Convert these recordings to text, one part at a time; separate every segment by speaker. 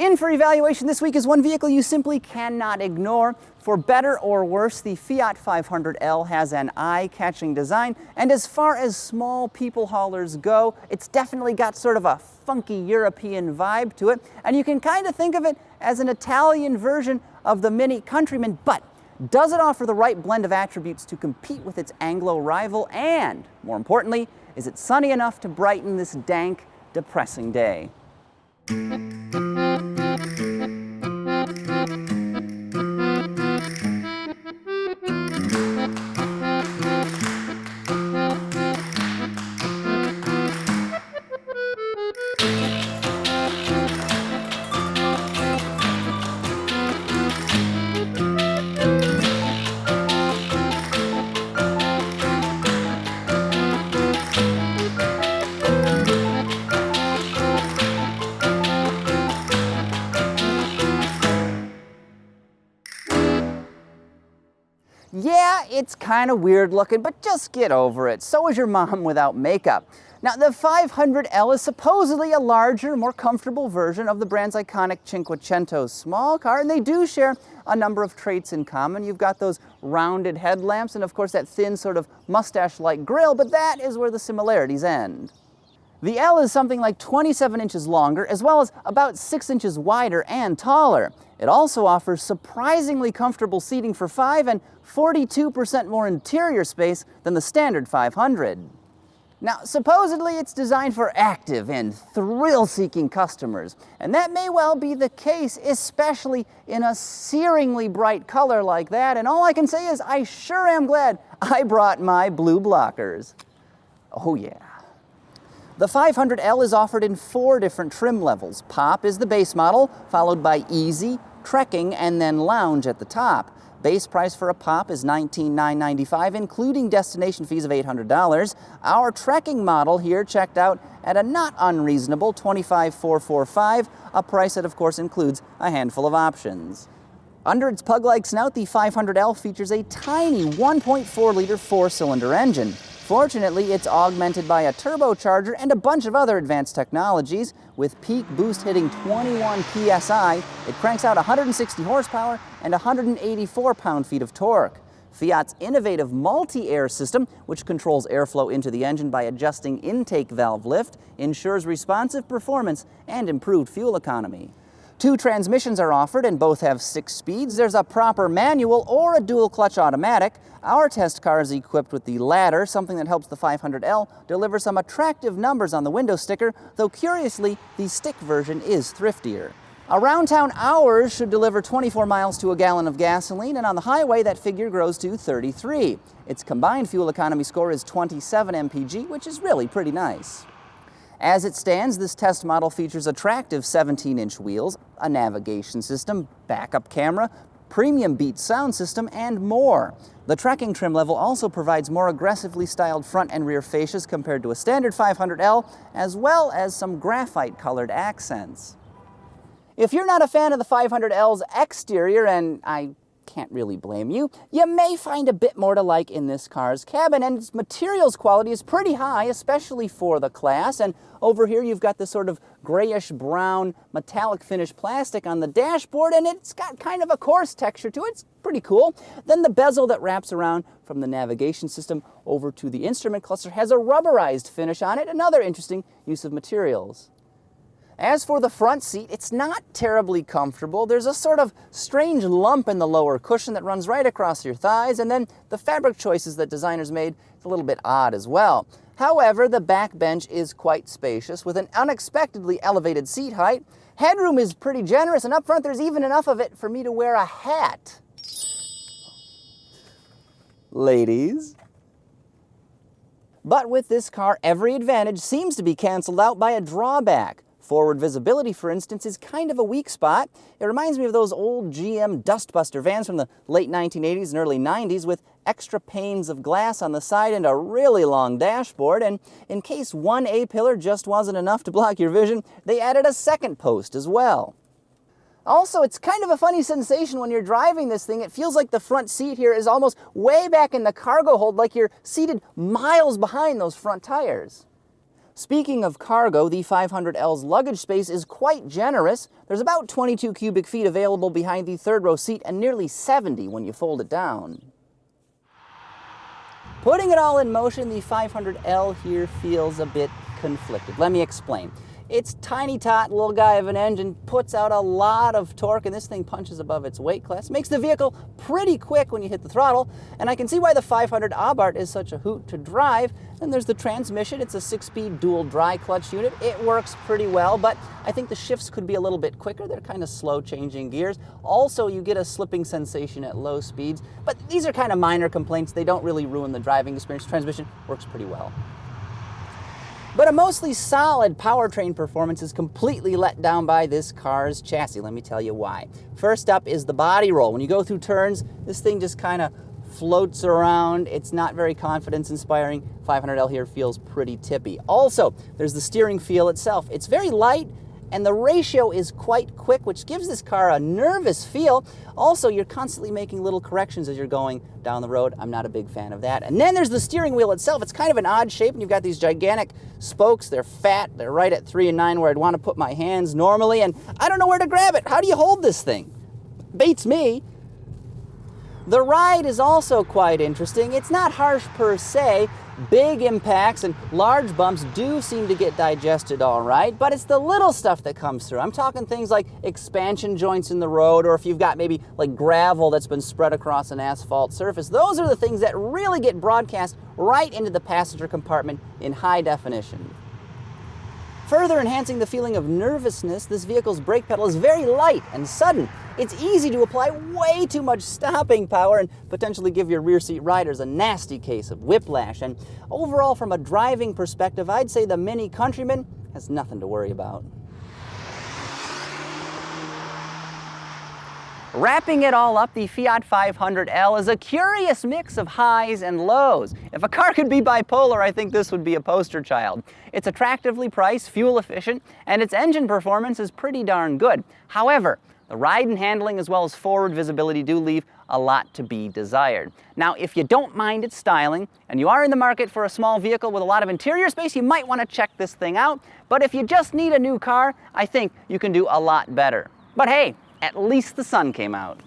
Speaker 1: In for evaluation this week is one vehicle you simply cannot ignore. For better or worse, the Fiat 500L has an eye-catching design, and as far as small people haulers go, it's definitely got sort of a funky European vibe to it, and you can kind of think of it as an Italian version of the Mini Countryman, but does it offer the right blend of attributes to compete with its Anglo rival, and, more importantly, is it sunny enough to brighten this dank, depressing day? Yeah, it's kind of weird looking, but just get over it. So is your mom without makeup. Now, the 500L is supposedly a larger, more comfortable version of the brand's iconic Cinquecento small car, and they do share a number of traits in common. You've got those rounded headlamps and, of course, that thin sort of mustache-like grille, but that is where the similarities end. The L is something like 27 inches longer, as well as about 6 inches wider and taller. It also offers surprisingly comfortable seating for 5 and 42% more interior space than the standard 500. Now, supposedly it's designed for active and thrill-seeking customers, and that may well be the case, especially in a searingly bright color like that, and all I can say is I sure am glad I brought my blue blockers. Oh yeah. The 500L is offered in 4 different trim levels. Pop is the base model, followed by Easy, Trekking, and then Lounge at the top. Base price for a Pop is $19,995, including destination fees of $800. Our Trekking model here checked out at a not unreasonable $25,445, a price that of course includes a handful of options. Under its pug-like snout, the 500L features a tiny 1.4-liter 4-cylinder engine. Fortunately, it's augmented by a turbocharger and a bunch of other advanced technologies. With peak boost hitting 21 psi, it cranks out 160 horsepower and 184 pound-feet of torque. Fiat's innovative multi-air system, which controls airflow into the engine by adjusting intake valve lift, ensures responsive performance and improved fuel economy. 2 transmissions are offered and both have 6 speeds. There's a proper manual or a dual-clutch automatic. Our test car is equipped with the latter, something that helps the 500L deliver some attractive numbers on the window sticker, though curiously, the stick version is thriftier. Around town hours should deliver 24 miles to a gallon of gasoline, and on the highway that figure grows to 33. Its combined fuel economy score is 27 mpg, which is really pretty nice. As it stands, this test model features attractive 17-inch wheels, a navigation system, backup camera, premium Beats sound system, and more. The Trekking trim level also provides more aggressively styled front and rear fascias compared to a standard 500L, as well as some graphite-colored accents. If you're not a fan of the 500L's exterior, and I can't really blame you, you may find a bit more to like in this car's cabin, and its materials quality is pretty high, especially for the class. And over here you've got this sort of grayish-brown metallic finish plastic on the dashboard, and it's got kind of a coarse texture to it. It's pretty cool. Then the bezel that wraps around from the navigation system over to the instrument cluster has a rubberized finish on it, another interesting use of materials. As for the front seat, it's not terribly comfortable. There's a sort of strange lump in the lower cushion that runs right across your thighs, and then the fabric choices that designers made is a little bit odd as well. However, the back bench is quite spacious with an unexpectedly elevated seat height. Headroom is pretty generous, and up front there's even enough of it for me to wear a hat. Ladies. But with this car, every advantage seems to be canceled out by a drawback. Forward visibility, for instance, is kind of a weak spot. It reminds me of those old GM dustbuster vans from the late 1980s and early 90s with extra panes of glass on the side and a really long dashboard. And in case one A-pillar just wasn't enough to block your vision, they added a second post as well. Also, it's kind of a funny sensation when you're driving this thing. It feels like the front seat here is almost way back in the cargo hold, like you're seated miles behind those front tires. Speaking of cargo, the 500L's luggage space is quite generous. There's about 22 cubic feet available behind the third row seat and nearly 70 when you fold it down. Putting it all in motion, the 500L here feels a bit conflicted. Let me explain. Its tiny tot little guy of an engine puts out a lot of torque, and this thing punches above its weight class. Makes the vehicle pretty quick when you hit the throttle, and I can see why the 500 Abarth is such a hoot to drive. Then there's the transmission. It's a 6-speed dual dry clutch unit. It works pretty well, but I think the shifts could be a little bit quicker. They're kind of slow changing gears. Also, you get a slipping sensation at low speeds, but these are kind of minor complaints. They don't really ruin the driving experience. Transmission works pretty well. But a mostly solid powertrain performance is completely let down by this car's chassis. Let me tell you why. First up is the body roll. When you go through turns, this thing just kind of floats around. It's not very confidence-inspiring. 500L here feels pretty tippy. Also, there's the steering feel itself. It's very light, and the ratio is quite quick, which gives this car a nervous feel. Also, you're constantly making little corrections as you're going down the road. I'm not a big fan of that. And then there's the steering wheel itself. It's kind of an odd shape, and you've got these gigantic spokes. They're fat. They're right at 3 and 9 where I'd want to put my hands normally, and I don't know where to grab it. How do you hold this thing? Beats me. The ride is also quite interesting. It's not harsh per se. Big impacts and large bumps do seem to get digested all right, but it's the little stuff that comes through. I'm talking things like expansion joints in the road, or if you've got maybe like gravel that's been spread across an asphalt surface. Those are the things that really get broadcast right into the passenger compartment in high definition. Further enhancing the feeling of nervousness, this vehicle's brake pedal is very light and sudden. It's easy to apply way too much stopping power and potentially give your rear seat riders a nasty case of whiplash. And overall, from a driving perspective, I'd say the Mini Countryman has nothing to worry about. Wrapping it all up, the Fiat 500L is a curious mix of highs and lows. If a car could be bipolar, I think this would be a poster child. It's attractively priced, fuel efficient, and its engine performance is pretty darn good. However, the ride and handling as well as forward visibility do leave a lot to be desired. Now, if you don't mind its styling, and you are in the market for a small vehicle with a lot of interior space, you might want to check this thing out. But if you just need a new car, I think you can do a lot better. But hey, at least the sun came out.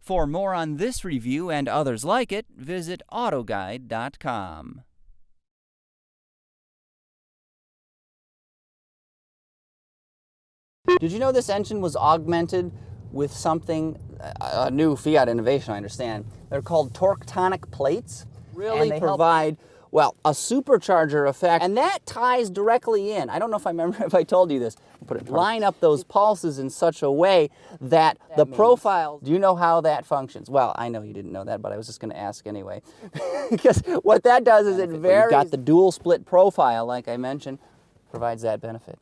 Speaker 1: For more on this review and others like it, visit AutoGuide.com. Did you know this engine was augmented with something, a new Fiat innovation, I understand? They're called torque-tonic plates. Really? And they provide, well, a supercharger effect, and that ties directly in. I don't know if I remember if I told you this. Line up those pulses in such a way that the profile, do you know how that functions? Well, I know you didn't know that, but I was just going to ask anyway. Because what that does is it varies. You've got the dual split profile, like I mentioned, provides that benefit.